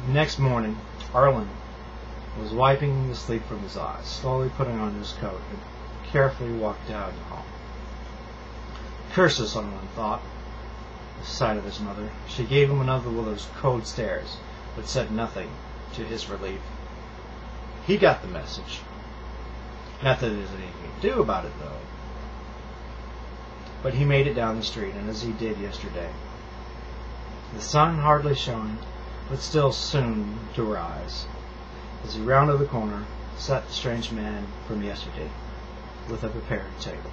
Next morning, Arlen was wiping the sleep from his eyes, slowly putting on his coat, and carefully walked down the hall. Curses, Arlen thought, at the sight of his mother. She gave him another of those cold stares, but said nothing, to his relief. He got the message. Not that there's anything to do about it, though. But he made it down the street, and as he did yesterday. The sun hardly shone, but still soon to rise. As he rounded the corner, sat the strange man from yesterday, with a prepared table.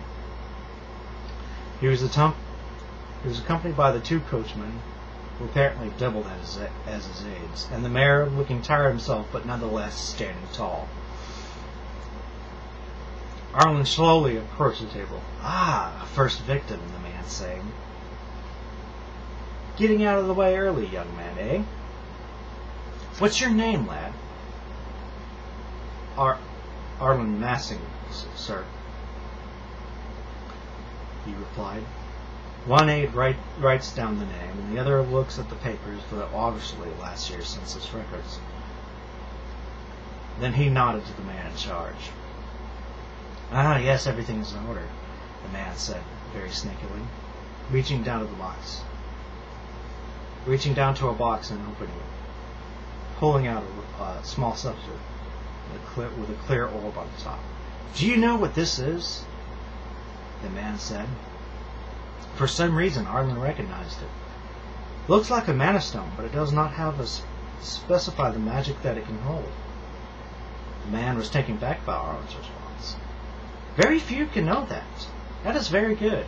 He was accompanied by the two coachmen, who apparently doubled as his aides, and the mayor, looking tired himself, but nonetheless standing tall. Arlen slowly approached the table. "Ah, a first victim," the man sang. "Getting out of the way early, young man, eh? What's your name, lad?" Arlen Massing, sir," he replied. One aide writes down the name, and the other looks at the papers for the obviously last year's census records. Then he nodded to the man in charge. "Ah, yes, everything is in order," the man said, very sneakily, reaching down to a box and opening it, pulling out a small substance with a clear orb on the top. "Do you know what this is?" the man said. For some reason, Arlen recognized it. "Looks like a mana stone, but it does not have specify the magic that it can hold." The man was taken back by Arlen's response. "Very few can know that. That is very good.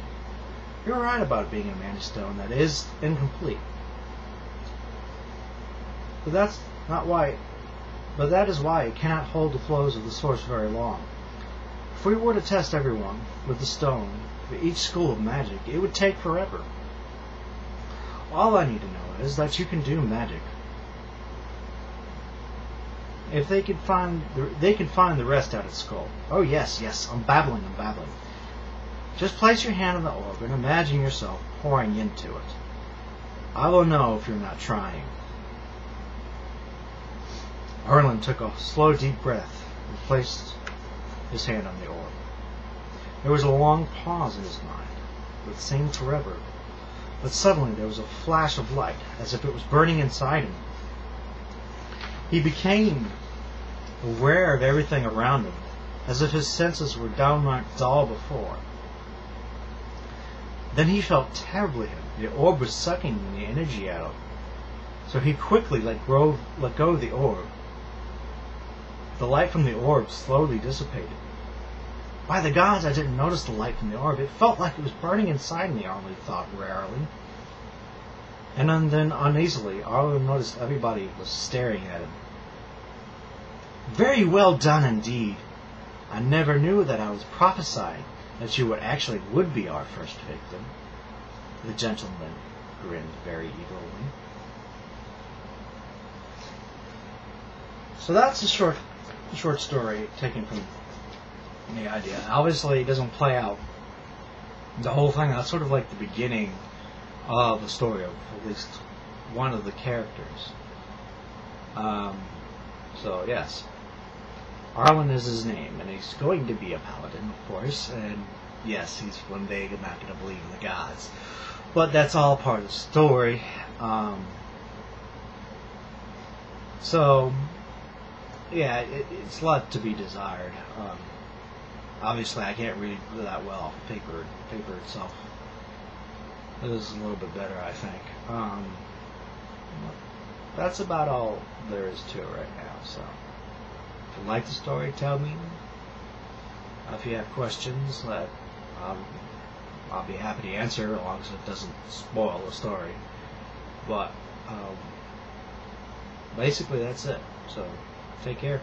You're right about it being a mana stone that is incomplete. But that is why it cannot hold the flows of the source very long. If we were to test everyone with the stone for each school of magic, it would take forever. All I need to know is that you can do magic. If they can find the rest out at school. Oh yes, I'm babbling. Just place your hand on the orb and imagine yourself pouring into it. I will know if you're not trying." Arlen took a slow, deep breath and placed his hand on the orb. There was a long pause in his mind, which seemed forever, but suddenly there was a flash of light, as if it was burning inside him. He became aware of everything around him, as if his senses were downright dull before. Then he felt terribly heavy. The orb was sucking the energy out, so he quickly let go of the orb. The light from the orb slowly dissipated. By the gods, I didn't notice the light from the orb. It felt like it was burning inside me, Arlen thought warily. And then uneasily, Arlen noticed everybody was staring at him. "Very well done indeed. I never knew that I was prophesying that you would be our first victim." The gentleman grinned very evilly. So that's a short story taken from the idea. Obviously, it doesn't play out the whole thing. That's sort of like the beginning of the story of at least one of the characters. So yes, Arlen is his name, and he's going to be a paladin, of course. And yes, he's one day not going to believe in the gods, but that's all part of the story. So yeah, it's a lot to be desired. Obviously, I can't read that well off paper. Paper itself is a little bit better, I think. That's about all there is to it right now. So, if you like the story, tell me. If you have questions, I'll be happy to answer, as long as it doesn't spoil the story. But basically, that's it. So, take care.